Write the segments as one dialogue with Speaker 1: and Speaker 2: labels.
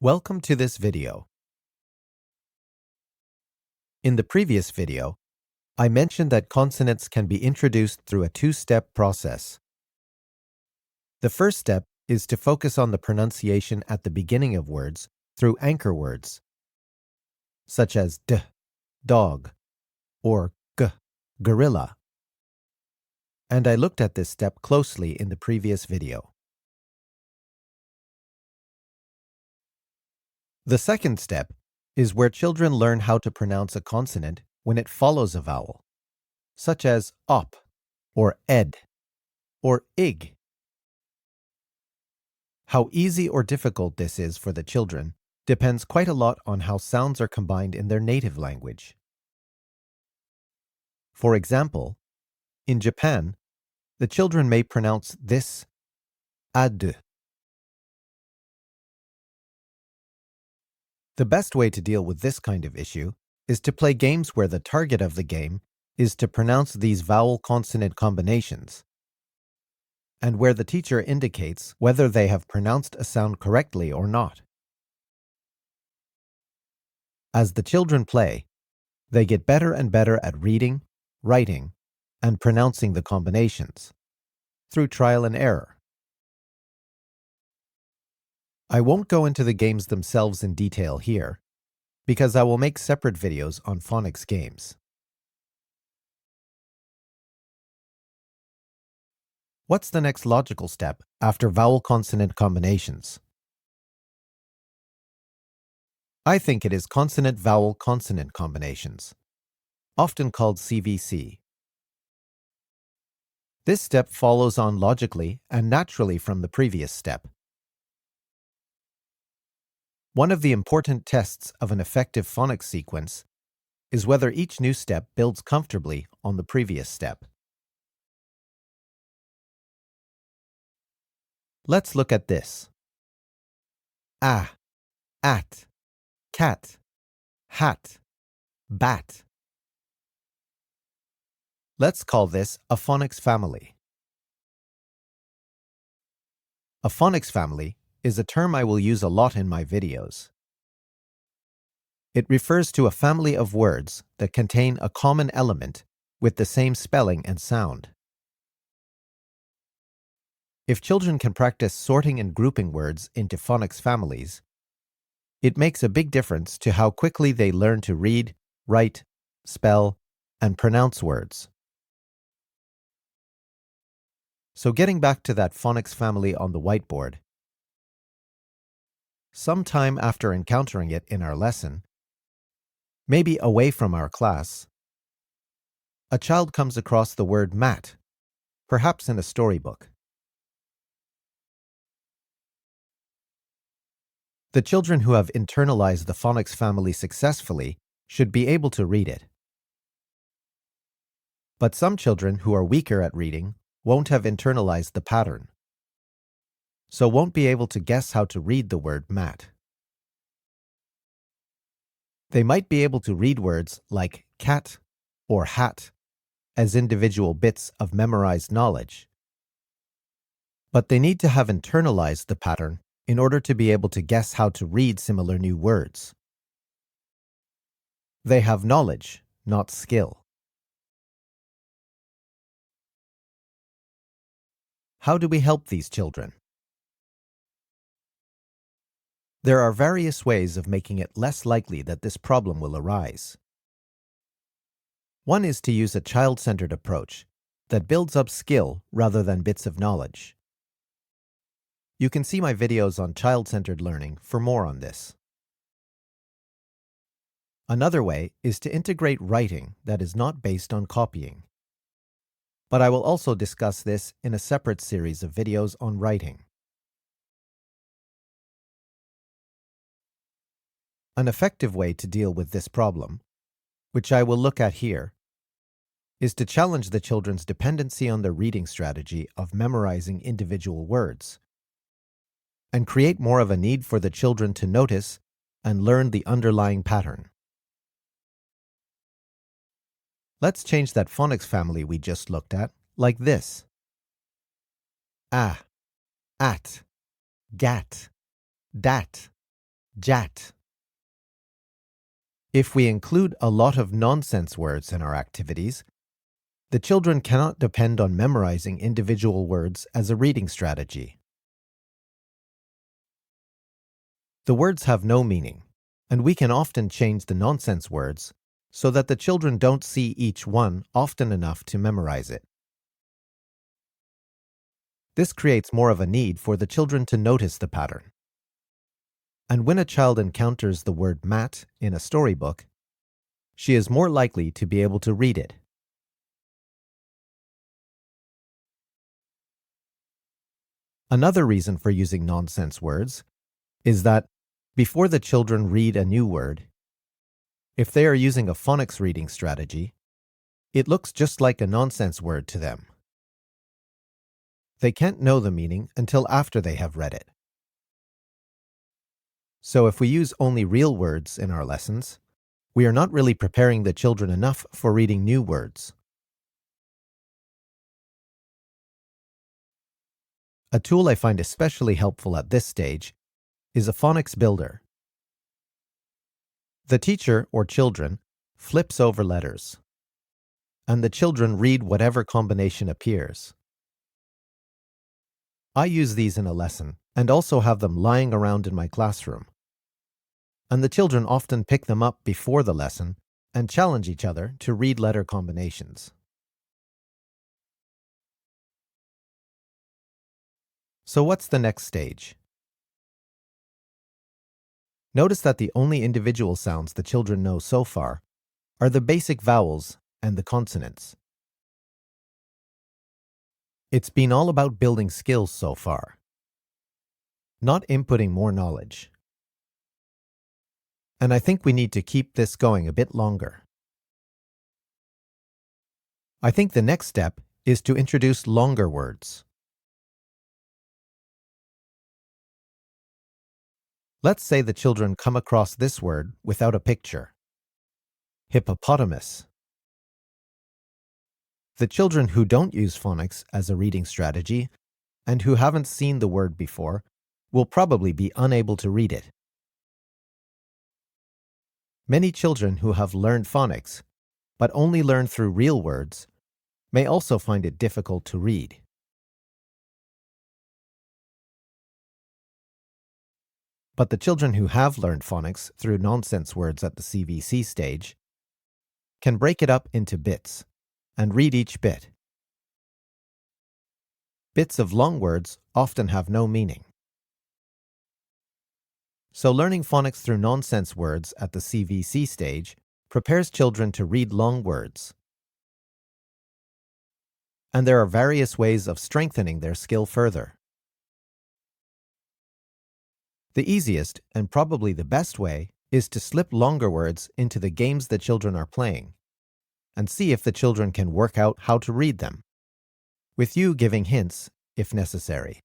Speaker 1: Welcome to this video. In the previous video, I mentioned that consonants can be introduced through a two-step process. The first step is to focus on the pronunciation at the beginning of words through anchor words, such as d, dog, or g, gorilla. And I looked at this step closely in the previous video. The second step is where children learn how to pronounce a consonant when it follows a vowel, such as op, or ed, or ig. How easy or difficult this is for the children depends quite a lot on how sounds are combined in their native language. For example, in Japan, the children may pronounce this ad. The best way to deal with this kind of issue is to play games where the target of the game is to pronounce these vowel-consonant combinations, and where the teacher indicates whether they have pronounced a sound correctly or not. As the children play, they get better and better at reading, writing, and pronouncing the combinations through trial and error. I won't go into the games themselves in detail here, because I will make separate videos on phonics games. What's the next logical step after vowel-consonant combinations? I think it is consonant-vowel-consonant combinations, often called CVC. This step follows on logically and naturally from the previous step. One of the important tests of an effective phonics sequence is whether each new step builds comfortably on the previous step. Let's look at this. A, at, cat, hat, bat. Let's call this a phonics family. A phonics family is a term I will use a lot in my videos. It refers to a family of words that contain a common element with the same spelling and sound. If children can practice sorting and grouping words into phonics families, it makes a big difference to how quickly they learn to read, write, spell, and pronounce words. So getting back to that phonics family on the whiteboard, sometime after encountering it in our lesson, maybe away from our class, a child comes across the word mat, perhaps in a storybook. The children who have internalized the phonics family successfully should be able to read it. But some children who are weaker at reading won't have internalized the pattern, so won't be able to guess how to read the word mat. They might be able to read words like cat or hat as individual bits of memorized knowledge, but they need to have internalized the pattern in order to be able to guess how to read similar new words. They have knowledge, not skill. How do we help these children? There are various ways of making it less likely that this problem will arise. One is to use a child-centered approach that builds up skill rather than bits of knowledge. You can see my videos on child-centered learning for more on this. Another way is to integrate writing that is not based on copying. But I will also discuss this in a separate series of videos on writing. An effective way to deal with this problem, which I will look at here, is to challenge the children's dependency on their reading strategy of memorizing individual words, and create more of a need for the children to notice and learn the underlying pattern. Let's change that phonics family we just looked at like this. A, at, gat, dat, Jat. If we include a lot of nonsense words in our activities, the children cannot depend on memorizing individual words as a reading strategy. The words have no meaning, and we can often change the nonsense words so that the children don't see each one often enough to memorize it. This creates more of a need for the children to notice the pattern. And when a child encounters the word mat in a storybook, she is more likely to be able to read it. Another reason for using nonsense words is that before the children read a new word, if they are using a phonics reading strategy, it looks just like a nonsense word to them. They can't know the meaning until after they have read it. So if we use only real words in our lessons, we are not really preparing the children enough for reading new words. A tool I find especially helpful at this stage is a phonics builder. The teacher or children flips over letters, and the children read whatever combination appears. I use these in a lesson and also have them lying around in my classroom. And the children often pick them up before the lesson and challenge each other to read letter combinations. So what's the next stage? Notice that the only individual sounds the children know so far are the basic vowels and the consonants. It's been all about building skills so far, not inputting more knowledge. And I think we need to keep this going a bit longer. I think the next step is to introduce longer words. Let's say the children come across this word without a picture. Hippopotamus. The children who don't use phonics as a reading strategy and who haven't seen the word before will probably be unable to read it. Many children who have learned phonics, but only learn through real words, may also find it difficult to read. But the children who have learned phonics through nonsense words at the CVC stage can break it up into bits and read each bit. Bits of long words often have no meaning. So learning phonics through nonsense words at the CVC stage prepares children to read long words. And there are various ways of strengthening their skill further. The easiest and probably the best way is to slip longer words into the games the children are playing and see if the children can work out how to read them, with you giving hints if necessary.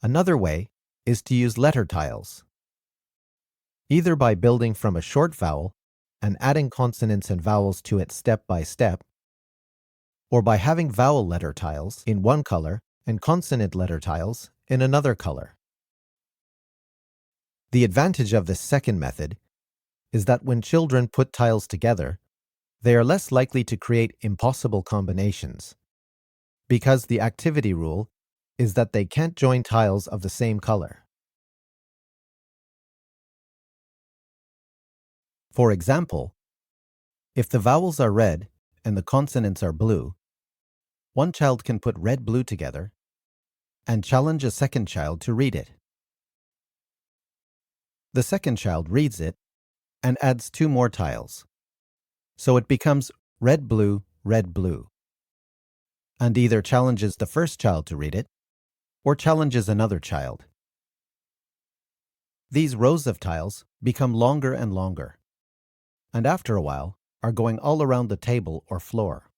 Speaker 1: Another way is to use letter tiles, either by building from a short vowel and adding consonants and vowels to it step by step, or by having vowel letter tiles in one color and consonant letter tiles in another color. The advantage of this second method is that when children put tiles together, they are less likely to create impossible combinations, because the activity rule is that they can't join tiles of the same color. For example, if the vowels are red and the consonants are blue, one child can put red-blue together and challenge a second child to read it. The second child reads it and adds two more tiles, so it becomes red-blue, red-blue, and either challenges the first child to read it or challenges another child. These rows of tiles become longer and longer, and after a while are going all around the table or floor.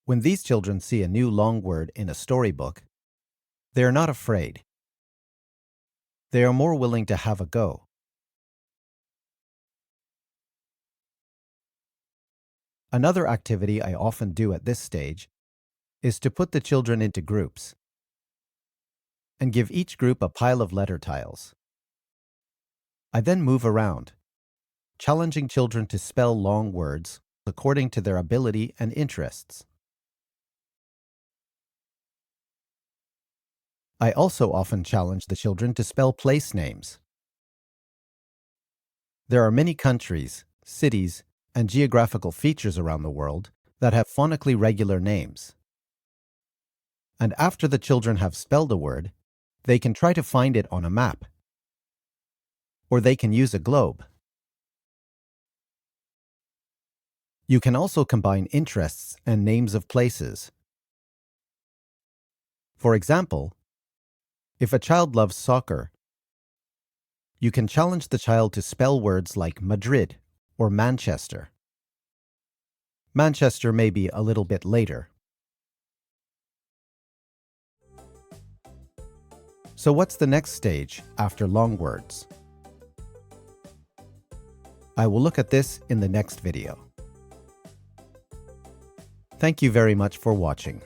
Speaker 1: When these children see a new long word in a storybook, they are not afraid. They are more willing to have a go. Another activity I often do at this stage is to put the children into groups and give each group a pile of letter tiles. I then move around, challenging children to spell long words according to their ability and interests. I also often challenge the children to spell place names. There are many countries, cities, and geographical features around the world that have phonically regular names. And after the children have spelled a word, they can try to find it on a map, or they can use a globe. You can also combine interests and names of places. For example, if a child loves soccer, you can challenge the child to spell words like Madrid or Manchester. Manchester may be a little bit later. So what's the next stage after long words? I will look at this in the next video. Thank you very much for watching.